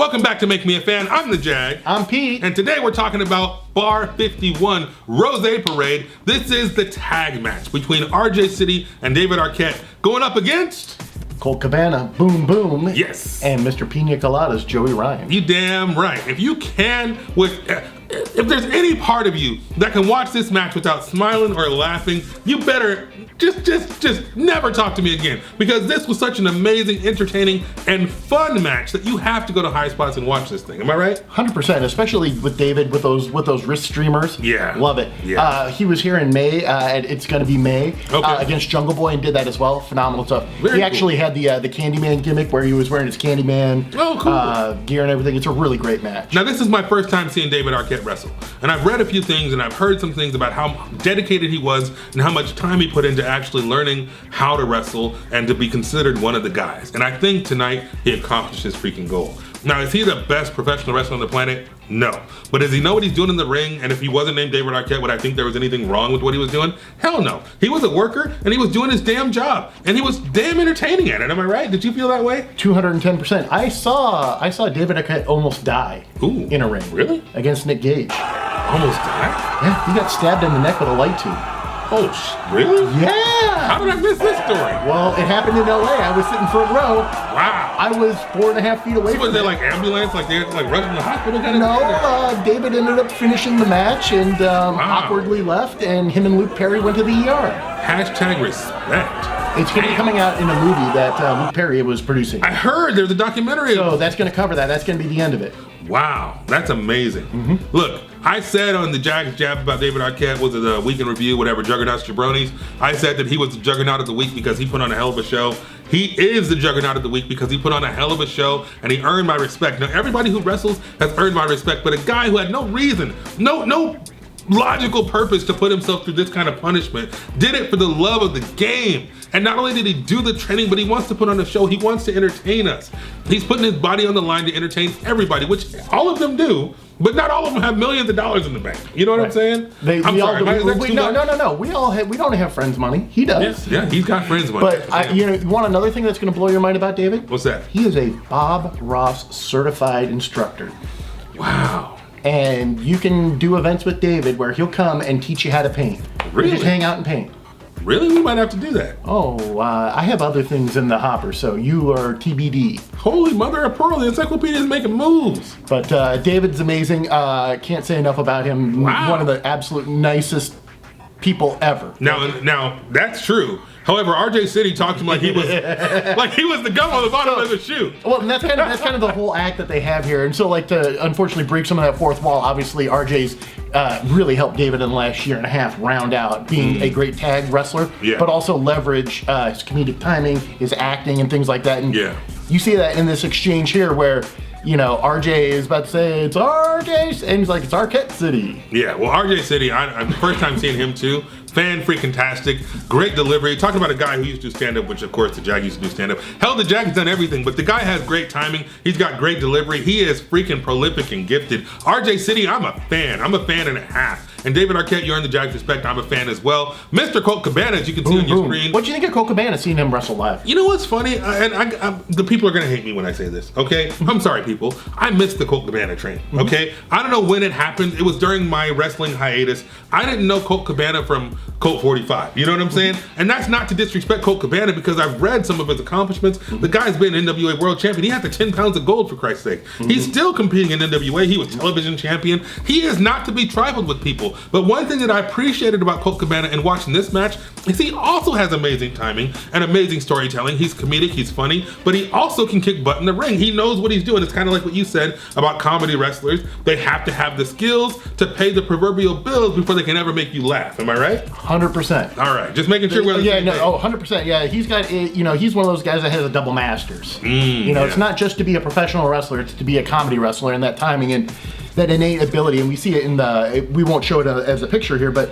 Welcome back to Make Me a Fan. I'm the Jag. I'm Pete. And today we're talking about Bar 51 Rosé Parade. This is the tag match between RJ City and David Arquette going up against Colt Cabana, boom, boom. Yes. And Mr. Pina Colada's Joey Ryan. You damn right. If you can, if there's any part of you that can watch this match without smiling or laughing, you better just never talk to me again, because this was such an amazing, entertaining, and fun match that you have to go to High Spots and watch this thing. Am I right? 100%, especially with David with those wrist streamers. Yeah. Love it. Yeah. He was here in May, it's gonna be May, against Jungle Boy, and did that as well. Phenomenal stuff. He actually had the Candyman gimmick where he was wearing his Candyman gear and everything. It's a really great match. Now, this is my first time seeing David Arquette wrestle, and I've read a few things and I've heard some things about how dedicated he was and how much time he put into actually learning how to wrestle and to be considered one of the guys. And I think tonight he accomplished his freaking goal. Now, is he the best professional wrestler on the planet? No. But does he know what he's doing in the ring? And if he wasn't named David Arquette, would I think there was anything wrong with what he was doing? Hell no. He was a worker and he was doing his damn job. And he was damn entertaining at it. Am I right? Did you feel that way? 210%. I saw David Arquette almost die in a ring. Really? Against Nick Gage. Almost died? Yeah, he got stabbed in the neck with a light tube. Oh, really? Yeah! How did I miss this story? Well, it happened in LA. I was sitting front row. Wow. I was 4.5 feet away so was there like ambulance, like they like rushing the hospital kind of No, David ended up finishing the match and awkwardly left, and him and Luke Perry went to the ER. Hashtag respect. It's going to be coming out in a movie that Luke Perry was producing. I heard there's a documentary. So that's going to cover that. That's going to be the end of it. Wow, that's amazing. Look, I said on the Jags Jab about David Arquette, was it a week in review, whatever, Juggernauts Jabronis, I said that he was the Juggernaut of the Week because he put on a hell of a show. He is the Juggernaut of the Week because he put on a hell of a show and he earned my respect. Now, everybody who wrestles has earned my respect, but a guy who had no reason, no logical purpose to put himself through this kind of punishment, did it for the love of the game. And not only did he do the training, but he wants to put on a show. He wants to entertain us. He's putting his body on the line to entertain everybody, which all of them do, but not all of them have millions of dollars in the bank. You know what I'm saying? I'm sorry. No. We don't have friends money. He does. Yeah, he's got friends money. But you want another thing that's going to blow your mind about David? What's that? He is a Bob Ross certified instructor. Wow. And you can do events with David where he'll come and teach you how to paint. Really? Just hang out and paint. Really? We might have to do that. Oh, I have other things in the hopper, so you are TBD. Holy mother of pearl, the Encyclopedia is making moves. But David's amazing. Can't say enough about him. Wow. One of the absolute nicest people ever. Now that's true. However, RJ City talked to him like he was the gum on the bottom of the shoe. Well, and that's kind of the whole act that they have here. And so, like, to unfortunately break some of that fourth wall, obviously RJ's really helped David in the last year and a half round out being a great tag wrestler, but also leverage his comedic timing, his acting, and things like that. And you see that in this exchange here where, you know, RJ is about to say, it's RJ, and he's like, it's Arquette City. Yeah, well, RJ City, I'm first time seeing him too. Fan-freaking-tastic, great delivery. Talking about a guy who used to do stand-up, which of course the Jag used to do stand-up. Hell, the Jag has done everything, but the guy has great timing. He's got great delivery. He is freaking prolific and gifted. RJ City, I'm a fan. I'm a fan and a half. And David Arquette, you earned the Jag's respect. I'm a fan as well. Mr. Colt Cabana, as you can see on your screen. What do you think of Colt Cabana, seeing him wrestle live? You know what's funny? The people are going to hate me when I say this, okay? I'm sorry, people. I missed the Colt Cabana train, okay? I don't know when it happened. It was during my wrestling hiatus. I didn't know Colt Cabana from Colt 45. You know what I'm saying? And that's not to disrespect Colt Cabana because I've read some of his accomplishments. The guy's been NWA World Champion. He had the 10 pounds of gold, for Christ's sake. He's still competing in NWA. He was television champion. He is not to be trifled with, people. But one thing that I appreciated about Colt Cabana and watching this match is he also has amazing timing and amazing storytelling. He's comedic, he's funny, but he also can kick butt in the ring. He knows what he's doing. It's kind of like what you said about comedy wrestlers. They have to have the skills to pay the proverbial bills before they can ever make you laugh. Am I right? 100%. All right, just making sure we're 100%. Yeah, he's got, you know, he's one of those guys that has a double masters. You know, it's not just to be a professional wrestler, it's to be a comedy wrestler, and that timing and that innate ability, and we see it in the, we won't show it as a picture here, but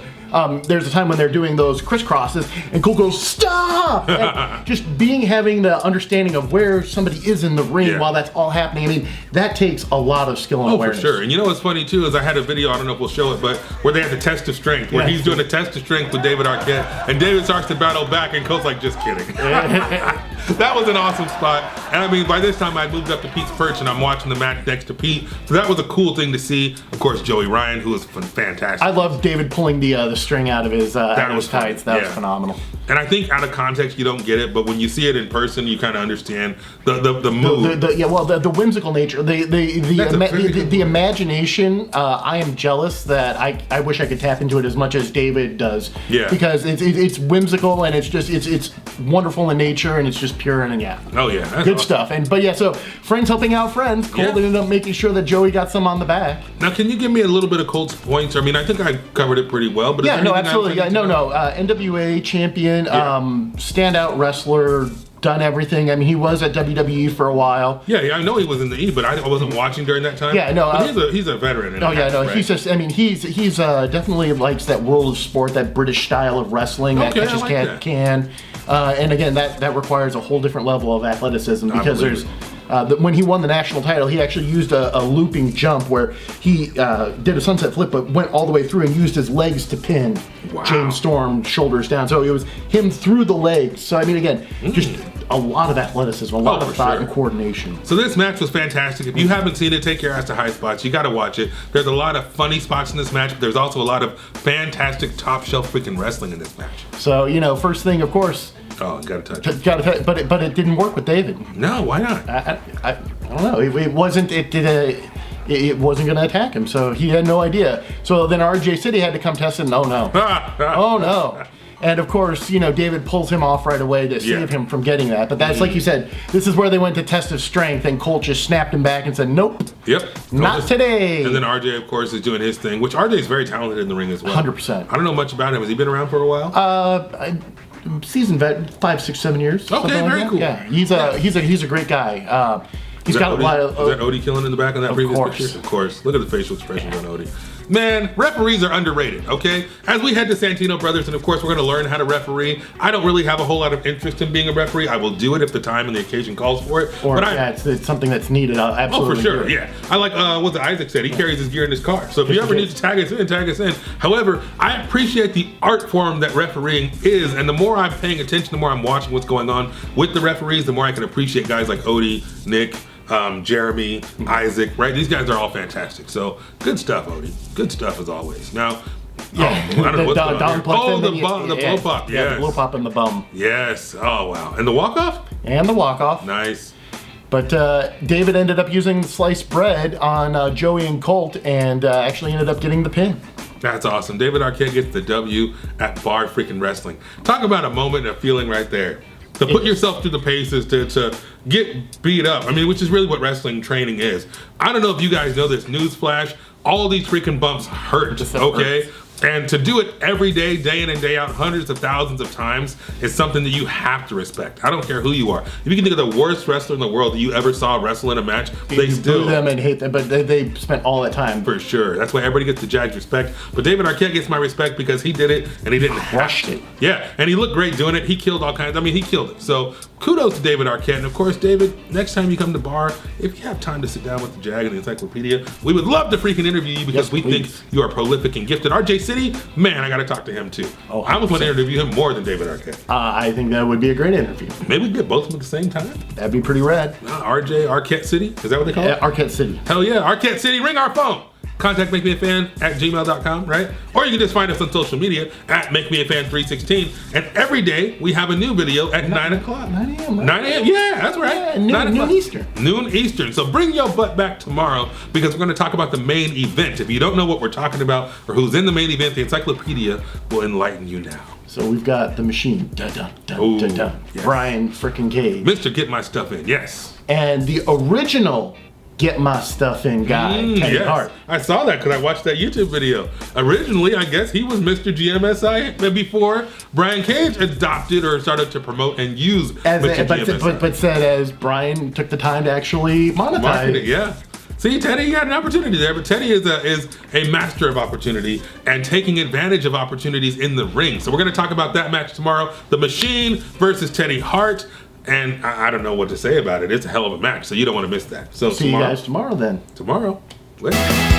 there's a time when they're doing those crisscrosses, and Colt goes, "Stop!" And just having the understanding of where somebody is in the ring while that's all happening. I mean, that takes a lot of skill and awareness. For sure. And you know what's funny too is I had a video, I don't know if we'll show it, but where they had the test of strength, where he's doing a test of strength with David Arquette, and David starts to battle back, and Colt's like, just kidding. That was an awesome spot. And I mean, by this time I moved up to Pete's perch, and I'm watching the match next to Pete. So that was a cool thing to see. Of course, Joey Ryan, who was fantastic. I love David pulling the string out of his tights. That was phenomenal. And I think out of context you don't get it, but when you see it in person, you kind of understand the move. The whimsical nature, the imagination. I am jealous that I wish I could tap into it as much as David does. Yeah. Because it's whimsical, and it's wonderful in nature, and it's just pure and Oh yeah. That's good awesome stuff. So friends helping out friends. Colt ended up making sure that Joey got some on the back. Now, can you give me a little bit of Colt's points? I mean, I think I covered it pretty well. But absolutely. NWA champion, standout wrestler, done everything. I mean, he was at WWE for a while. Yeah, I know he was in the E, but I wasn't watching during that time. But he's a veteran. Right? He's just. I mean, he's definitely likes that world of sport, that British style of wrestling that catches can. And again, that requires a whole different level of athleticism because there's. When he won the national title, he actually used a looping jump where he did a sunset flip, but went all the way through and used his legs to pin James Storm shoulders down. So it was him through the legs. So I mean, again, just a lot of athleticism, a lot of thought and coordination. So this match was fantastic. If you haven't seen it, take your ass to High Spots. You got to watch it. There's a lot of funny spots in this match, but there's also a lot of fantastic top shelf freaking wrestling in this match. So first thing, of course. Oh, gotta touch. But it didn't work with David. No, why not? I don't know. It wasn't going to attack him, so he had no idea. So then RJ City had to come test it, and oh no. And of course, David pulls him off right away to save him from getting that. But that's like you said, this is where they went to test of strength, and Colt just snapped him back and said, nope. Yep. Not today. And then RJ, of course, is doing his thing, which RJ is very talented in the ring as well. 100%. I don't know much about him. Has he been around for a while? Seasoned vet, 5, 6, 7 years. Okay, very cool. Yeah, he's a great guy. He's got a lot of. Is that Odie killing in the back of that previous picture? Of course. Look at the facial expressions on Odie. Man, referees are underrated, okay? As we head to Santino Brothers, and of course we're going to learn how to referee. I don't really have a whole lot of interest in being a referee. I will do it if the time and the occasion calls for it. It's something that's needed. Absolutely. Oh, for sure, yeah. I like what Isaac said. He carries his gear in his car. So if you ever need to tag us in, tag us in. However, I appreciate the art form that refereeing is, and the more I'm paying attention, the more I'm watching what's going on with the referees, the more I can appreciate guys like Odie, Nick, Jeremy, Isaac, right? These guys are all fantastic. So good stuff, Odie. Good stuff as always. Now, I don't know what's going on here. The blow pop. Yeah, the blow pop in the bum. Yes. Oh, wow. And the walk-off? And the walk-off. Nice. But David ended up using sliced bread on Joey and Colt, and actually ended up getting the pin. That's awesome. David Arquette gets the W at Bar Freaking Wrestling. Talk about a moment of feeling right there. To put yourself through the paces, to get beat up. I mean, which is really what wrestling training is. I don't know if you guys know this, newsflash, all these freaking bumps hurt, okay? And to do it every day, day in and day out, hundreds of thousands of times, is something that you have to respect. I don't care who you are. If you can think of the worst wrestler in the world that you ever saw wrestle in a match, they still boo them and hate them, but they spent all that time. For sure. That's why everybody gets the Jags respect. But David Arquette gets my respect because he did it and he didn't crushed it. Yeah, and he looked great doing it. He killed all kinds. I mean, he killed it. So kudos to David Arquette. And of course, David, next time you come to Bar, if you have time to sit down with the Jag and the Encyclopedia, we would love to freaking interview you because we think you are prolific and gifted. RJ City, man, I got to talk to him too. Oh, I almost want to interview him more than David Arquette. I think that would be a great interview. Maybe we get both of them at the same time. That'd be pretty rad. RJ, Arquette City, is that what they call it? Arquette City. Hell yeah, Arquette City, ring our phone. Contact makemeafan@gmail.com, right? Or you can just find us on social media at makemeafan316. And every day we have a new video at 9 o'clock. 9 a.m. Right? 9 a.m. Yeah, that's right. Yeah, noon Eastern. Noon Eastern. So bring your butt back tomorrow because we're going to talk about the main event. If you don't know what we're talking about or who's in the main event, the Encyclopedia will enlighten you now. So we've got the Machine. Yes. Brian frickin' Cage. Mr. Get My Stuff In, yes. And the original Get My Stuff In guy, Teddy Hart. I saw that because I watched that YouTube video. Originally, I guess he was Mr. GMSI before Brian Cage adopted or started to promote and use Mr. GMSI. But said as Brian took the time to actually monetize it, yeah. See, Teddy, you had an opportunity there, but Teddy is a master of opportunity and taking advantage of opportunities in the ring. So we're going to talk about that match tomorrow. The Machine versus Teddy Hart. And I don't know what to say about it. It's a hell of a match, so you don't want to miss that. So see you guys tomorrow then. Tomorrow. Later.